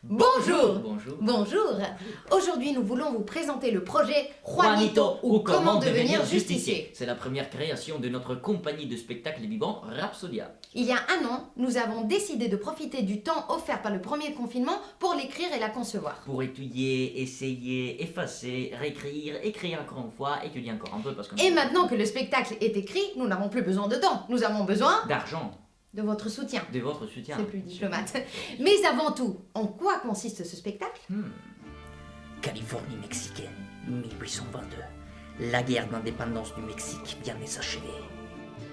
Bonjour. Bonjour. Bonjour. Aujourd'hui, nous voulons vous présenter le projet Juanito ou comment devenir justicier. C'est la première création de notre compagnie de spectacle vivant Rhapsodia. Il y a un an, nous avons décidé de profiter du temps offert par le premier confinement pour l'écrire et la concevoir. Pour étudier, essayer, effacer, réécrire, écrire encore une fois, étudier encore un peu parce que... Et maintenant que le spectacle est écrit, nous n'avons plus besoin de temps. Nous avons besoin d'argent. De votre soutien. De votre soutien. C'est plus diplomate. Mais avant tout, en quoi consiste ce spectacle? Californie mexicaine, 1822. La guerre d'indépendance du Mexique vient de s'achever.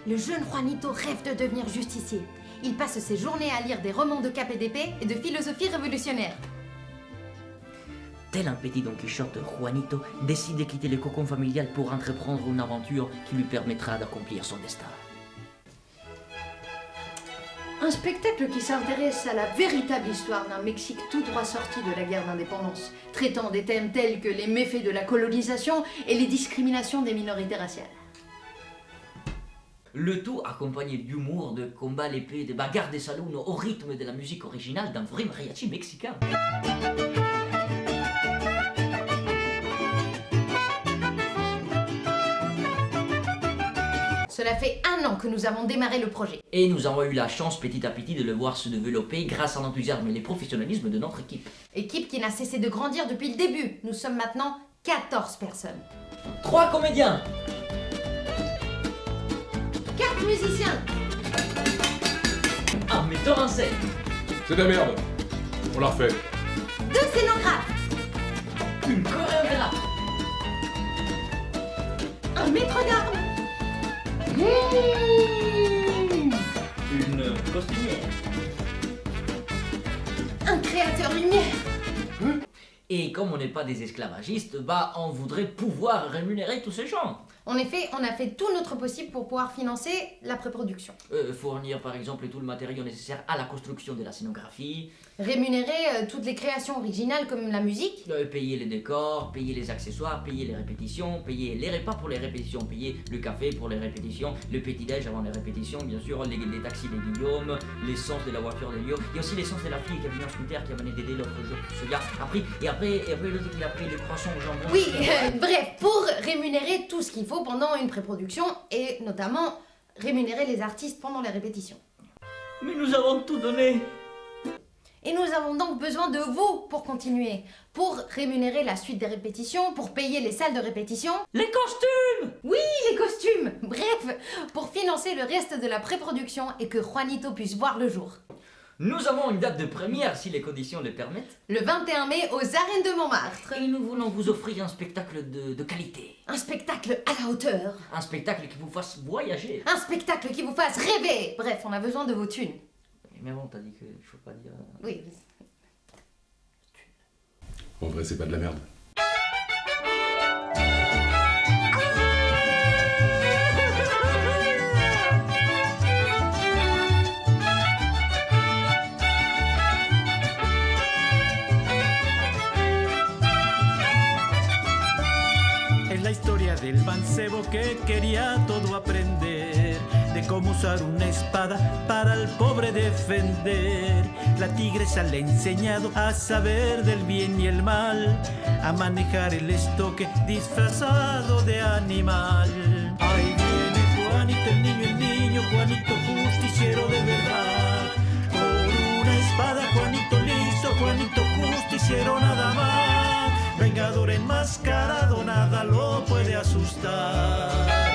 Le jeune Juanito rêve de devenir justicier. Il passe ses journées à lire des romans de cap et d'épée et de philosophie révolutionnaire. Tel un petit Don Quichotte, Juanito décide de quitter le cocon familial pour entreprendre une aventure qui lui permettra d'accomplir son destin. Un spectacle qui s'intéresse à la véritable histoire d'un Mexique tout droit sorti de la guerre d'indépendance, traitant des thèmes tels que les méfaits de la colonisation et les discriminations des minorités raciales. Le tout accompagné d'humour, de combats à l'épée, de bagarres des salons au rythme de la musique originale d'un vrai mariachi mexicain. Cela fait un an que nous avons démarré le projet. Et nous avons eu la chance petit à petit de le voir se développer grâce à l'enthousiasme et le professionnalisme de notre équipe. Équipe qui n'a cessé de grandir depuis le début. Nous sommes maintenant 14 personnes. 3 comédiens, 4 musiciens, un metteur en scène, C'est de la merde. On la refait. 2 scénographes, une chorégraphe, un maître d'armes, une costumière. un créateur lumière. Et comme on n'est pas des esclavagistes, on voudrait pouvoir rémunérer tous ces gens. En effet, on a fait tout notre possible pour pouvoir financer la pré-production. Fournir par exemple tout le matériau nécessaire à la construction de la scénographie, Rémunérer toutes les créations originales comme la musique. payer les décors, payer les accessoires, payer les répétitions, payer les repas pour les répétitions, payer le café pour les répétitions, le petit-déj avant les répétitions, bien sûr, les taxis de Guillaume, l'essence de la voiture de Lio, et aussi l'essence de la fille qui a venu en scooter qui a mené d'aider l'autre jour. Ce gars a pris, et après l'autre qui a pris le croissant au jambon. Oui, bref, pour rémunérer tout ce qu'il faut pendant une pré-production et notamment rémunérer les artistes pendant les répétitions. Mais nous avons tout donné. Et nous avons donc besoin de vous pour continuer, pour rémunérer la suite des répétitions, pour payer les salles de répétition, Les costumes. oui, les costumes, bref, pour financer le reste de la pré-production et que Juanito puisse voir le jour. Nous avons une date de première si les conditions le permettent. Le 21 mai aux arènes de Montmartre. Et nous voulons vous offrir un spectacle de qualité. Un spectacle à la hauteur. Un spectacle qui vous fasse voyager. Un spectacle qui vous fasse rêver. Bref, on a besoin de vos thunes. Mais bon, t'as dit que je faut pas dire... Oui. En vrai, c'est pas de la merde. Es la historia del mancebo que quería todo aprender, de cómo usar una espada para al pobre defender. La tigresa le ha enseñado a saber del bien y el mal, a manejar el estoque disfrazado de animal. Ahí viene Juanito, el niño, Juanito justiciero de verdad. Con una espada, Juanito listo, Juanito justiciero nada más. Vengador enmascarado, nada lo puede asustar.